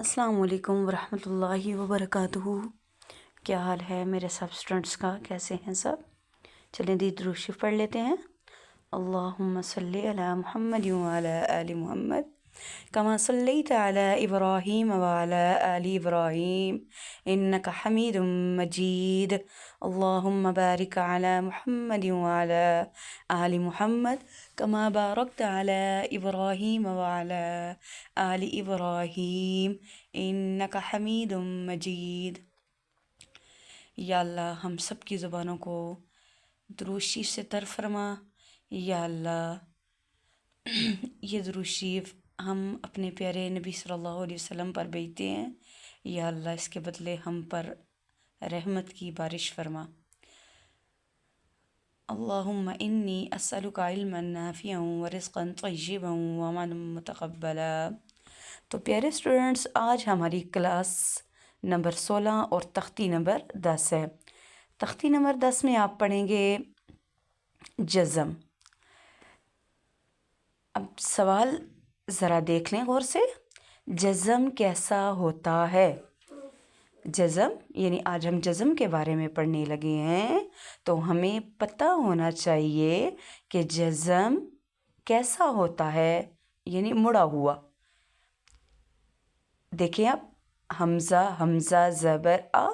السلام علیکم ورحمۃ اللہ وبرکاتہ۔ کیا حال ہے میرے سب اسٹوڈنٹس کا؟ کیسے ہیں سب؟ چلیں درود شریف پڑھ لیتے ہیں۔ اللہم صلی علی محمد وعلی آل محمد کما صلیت علی ابراہیم وعلی آل ابراہیم انک حمید مجید۔ اللہم بارک علی محمد وعلی آل محمد کما بارکت علی ابراہیم وعلی آل ابراہیم انک حمید مجید۔ یا اللہ ہم سب کی زبانوں کو درود شریف سے تر فرما۔ یا اللہ یہ درود شریف ہم اپنے پیارے نبی صلی اللہ علیہ وسلم پر بھیجتے ہیں، یا اللہ اس کے بدلے ہم پر رحمت کی بارش فرما۔ اللہم انی اسألک علما نافعا ورزقا طیبا وعملا متقبلا۔ تو پیارے اسٹوڈنٹس، آج ہماری کلاس نمبر 16 اور تختی نمبر 10 ہے۔ تختی نمبر 10 میں آپ پڑھیں گے جزم۔ اب سوال ذرا دیکھ لیں غور سے، جزم کیسا ہوتا ہے؟ جزم یعنی آج ہم جزم کے بارے میں پڑھنے لگے ہیں، تو ہمیں پتہ ہونا چاہیے کہ جزم کیسا ہوتا ہے، یعنی مڑا ہوا۔ دیکھیں اب حمزہ زبر آ،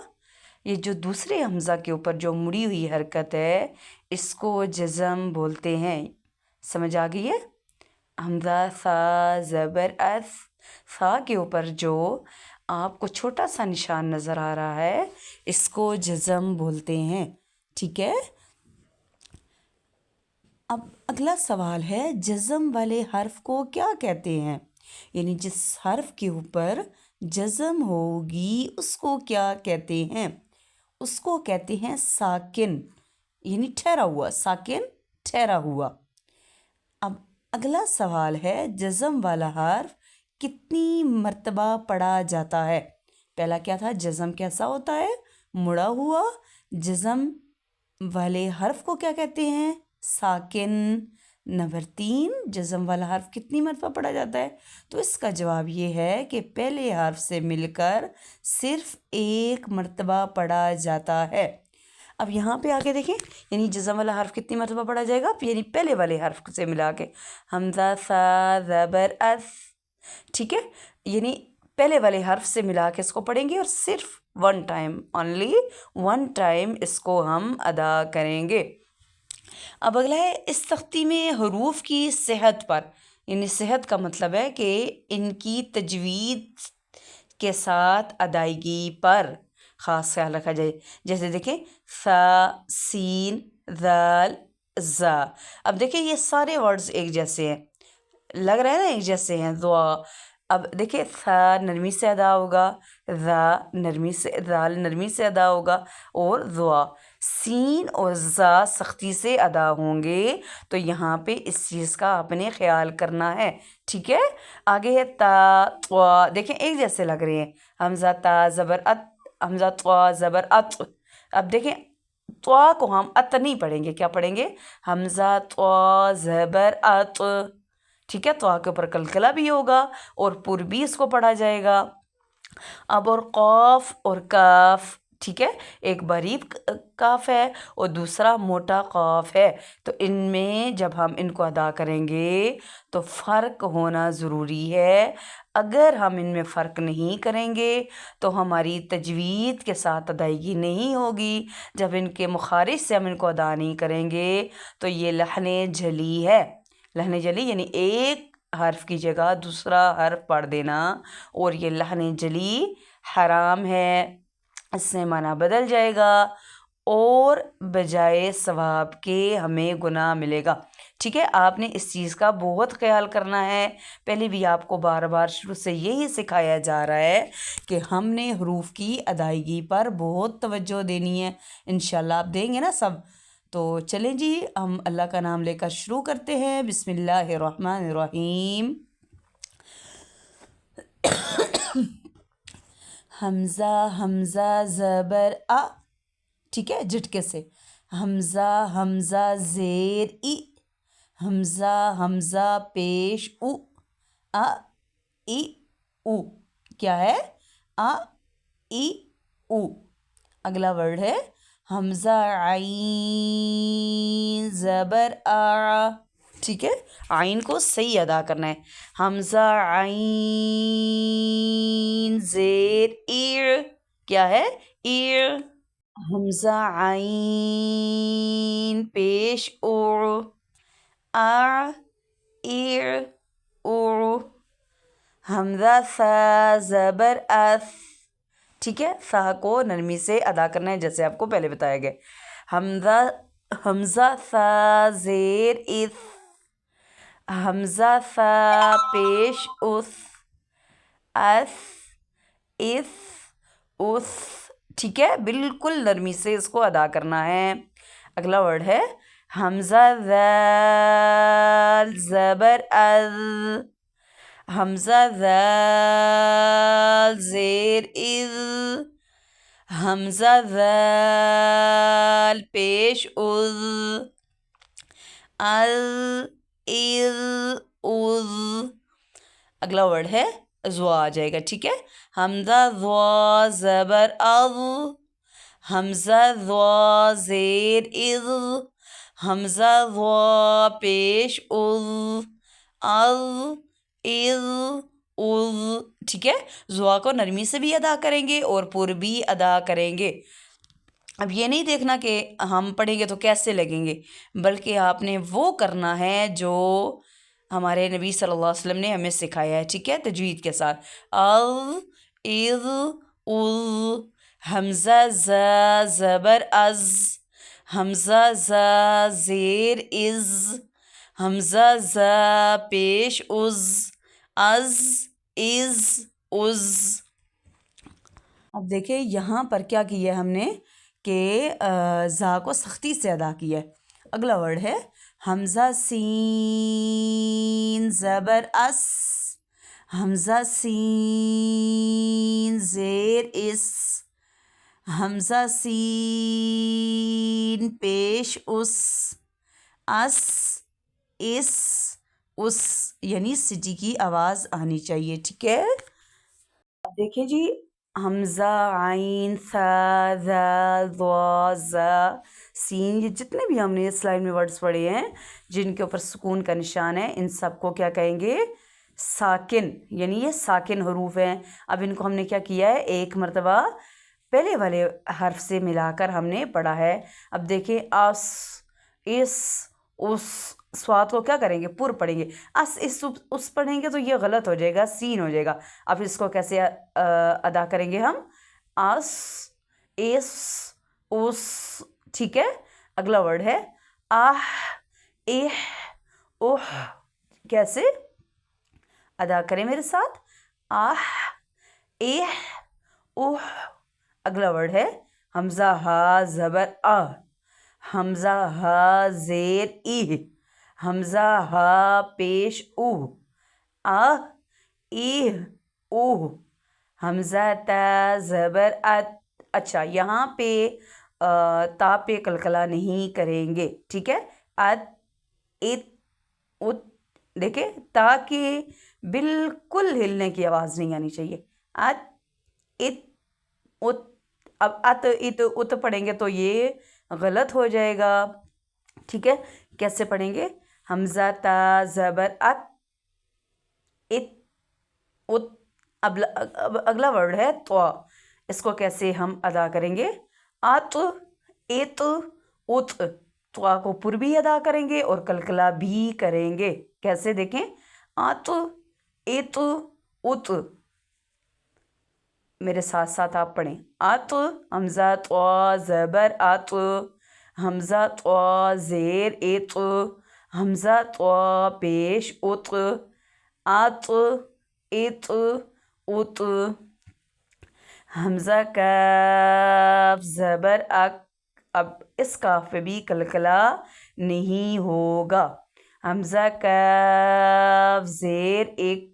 یہ جو دوسرے حمزہ کے اوپر جو مڑی ہوئی حرکت ہے اس کو جزم بولتے ہیں۔ سمجھ آ گئی ہے؟ حمزہ سا زبر اس، سا کے اوپر جو آپ کو چھوٹا سا نشان نظر آ رہا ہے اس کو جزم بولتے ہیں، ٹھیک ہے؟ اب اگلا سوال ہے، جزم والے حرف کو کیا کہتے ہیں؟ یعنی جس حرف کے اوپر جزم ہوگی اس کو کیا کہتے ہیں؟ اس کو کہتے ہیں ساکن، یعنی ٹھہرا ہوا، ساکن ٹھہرا ہوا۔ اب اگلا سوال ہے، جزم والا حرف کتنی مرتبہ پڑھا جاتا ہے؟ پہلا کیا تھا؟ جزم کیسا ہوتا ہے؟ مڑا ہوا۔ جزم والے حرف کو کیا کہتے ہیں؟ ساکن۔ نمبر 3، جزم والا حرف کتنی مرتبہ پڑھا جاتا ہے؟ تو اس کا جواب یہ ہے کہ پہلے حرف سے مل کر صرف ایک مرتبہ پڑھا جاتا ہے۔ اب یہاں پہ آگے دیکھیں، یعنی جزم والا حرف کتنی مرتبہ پڑھا جائے گا؟ یعنی پہلے والے حرف سے ملا کے، حمزہ سا زبر اس، ٹھیک ہے؟ یعنی پہلے والے حرف سے ملا کے اس کو پڑھیں گے اور صرف one time, only one time اس کو ہم ادا کریں گے۔ اب اگلا ہے، اس تختی میں حروف کی صحت پر، یعنی صحت کا مطلب ہے کہ ان کی تجوید کے ساتھ ادائیگی پر خاص خیال رکھا جائے۔ جیسے دیکھیں سا، سین، ذال، زا۔ اب دیکھیں یہ سارے ورڈز ایک جیسے ہیں، لگ رہا ہے نا ایک جیسے ہیں۔ دعا، اب دیکھیں سا نرمی سے ادا ہوگا، ذال نرمی سے ادا ہوگا، اور دعا سین اور زا سختی سے ادا ہوں گے۔ تو یہاں پہ اس چیز کا آپ نے خیال کرنا ہے، ٹھیک ہے؟ آگے ہے تا، طوا، دیکھیں ایک جیسے لگ رہے ہیں، حمزہ تا زبر ات، حمزہ طوا زبر ات۔ اب دیکھیں طوا کو ہم ات نہیں پڑھیں گے، کیا پڑھیں گے؟ حمزہ طوا زبر ات، ٹھیک ہے؟ طوا کے اوپر قلقلہ بھی ہوگا اور پر بھی اس کو پڑھا جائے گا۔ اب اور قاف اور کاف، ٹھیک ہے؟ ایک باریک کاف ہے اور دوسرا موٹا قاف ہے، تو ان میں جب ہم ان کو ادا کریں گے تو فرق ہونا ضروری ہے۔ اگر ہم ان میں فرق نہیں کریں گے تو ہماری تجوید کے ساتھ ادائیگی نہیں ہوگی۔ جب ان کے مخارج سے ہم ان کو ادا نہیں کریں گے تو یہ لحن جلی ہے۔ لحن جلی یعنی ایک حرف کی جگہ دوسرا حرف پڑھ دینا، اور یہ لحن جلی حرام ہے، اس سے معنی بدل جائے گا اور بجائے ثواب کے ہمیں گناہ ملے گا، ٹھیک ہے؟ آپ نے اس چیز کا بہت خیال کرنا ہے۔ پہلے بھی آپ کو بار بار شروع سے یہی سکھایا جا رہا ہے کہ ہم نے حروف کی ادائیگی پر بہت توجہ دینی ہے۔ انشاءاللہ آپ دیں گے نا سب؟ تو چلیں جی، ہم اللہ کا نام لے کر شروع کرتے ہیں۔ بسم اللہ الرحمن الرحیم۔ حمزہ زبر آ، ٹھیک ہے؟ جھٹکے سے۔ حمزہ زیر ای، حمزہ پیش او، آ ای او، کیا ہے؟ آ ای او. اگلا ورڈ ہے حمزہ عین زبر آ. ٹھیک ہے، آئین کو صحیح ادا کرنا ہے. حمزہ عین زیر ایر. کیا ہے؟ ایر. حمزہ عین پیش او. آ ایر او. حمزہ سا زبر اس. ٹھیک ہے، سا کو نرمی سے ادا کرنا ہے جیسے آپ کو پہلے بتایا گیا. حمزہ سا زیر اس. حمزہ سا پیش اس. اس اس اس. ٹھیک ہے، بالکل نرمی سے اس کو ادا کرنا ہے. اگلا ورڈ ہے حمزہ ذال زبر از. حمزہ ذال زیر از. حمزہ ذال پیش از. از از از. اگلا ورڈ ہے زوا آ جائے گا. ٹھیک ہے، حمزہ زوا زبر از. حمزہ زوا زیر از. حمزہ زوا پیش از. از از از. ٹھیک ہے، زوا کو نرمی سے بھی ادا کریں گے اور پر بھی ادا کریں گے. اب یہ نہیں دیکھنا کہ ہم پڑھیں گے تو کیسے لگیں گے، بلکہ آپ نے وہ کرنا ہے جو ہمارے نبی صلی اللہ علیہ وسلم نے ہمیں سکھایا ہے. ٹھیک ہے، تجوید کے ساتھ. از از از. حمزہ زا زبر از. حمزہ زا زیر از. حمزہ زا پیش از. از از از. اب دیکھیں یہاں پر کیا کیا ہم نے کہ زا کو سختی سے ادا کیا ہے. اگلا ورڈ ہے حمزہ سین زبر اس. حمزہ سین زیر اس. حمزہ سین پیش اس. اس اس اس. یعنی سٹی کی آواز آنی چاہیے. ٹھیک ہے، اب دیکھیں جی حمزہ عین سا زا ضا زا سین، یہ جتنے بھی ہم نے اس لائن میں ورڈز پڑھے ہیں جن کے اوپر سکون کا نشان ہے، ان سب کو کیا کہیں گے؟ ساکن. یعنی یہ ساکن حروف ہیں. اب ان کو ہم نے کیا کیا ہے؟ ایک مرتبہ پہلے والے حرف سے ملا کر ہم نے پڑھا ہے. اب دیکھیں اس اس اس. سواد کو کیا کریں گے؟ پر پڑھیں گے. اس اس پڑھیں گے تو یہ غلط ہو جائے گا، سین ہو جائے گا. اب اس کو کیسے ادا کریں گے ہم؟ اس اس اس. ٹھیک ہے، اگلا ورڈ ہے آہ اہ اوہ. کیسے ادا کریں میرے ساتھ؟ آہ اہ اوہ. اگلا ورڈ ہے حمزہ ہا زبر آ. حمزہ ہا زیر ای. حمزہ ہا پیش او. آ ای او. حمزہ تا زبر ات. اچھا، یہاں پہ تا پہ قلقلہ نہیں کریں گے. ٹھیک ہے، ات ات ات. دیکھیں تا کے بالکل ہلنے کی آواز نہیں آنی چاہیے. ات ات ات. اب ات ات ات پڑھیں گے تو یہ غلط ہو جائے گا. ٹھیک ہے، کیسے پڑھیں گے؟ حمزہ تا زبر ات ات ات. اب اگلا ورڈ ہے طوا. اس کو کیسے ہم ادا کریں گے؟ ات ات ات. طوا کو پر بھی ادا کریں گے اور قلقلہ بھی کریں گے. کیسے دیکھیں؟ ات ات ات. میرے ساتھ ساتھ آپ پڑھیں. ات حمزہ طوا زبر ات. حمزہ طوا زیر ات. حمزہ طوا پیش ات. ات ات ات. حمزہ کاف زبر اک. اب اس کاف پہ بھی قلقلہ نہیں ہوگا. حمزہ کاف زیر ایک.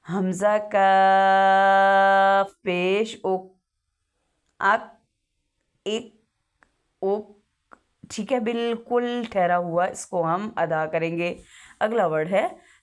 حمزہ کاف پیش اک. اک ایک اک. ٹھیک ہے، بالکل ٹھہرا ہوا اس کو ہم ادا کریں گے. اگلا ورڈ ہے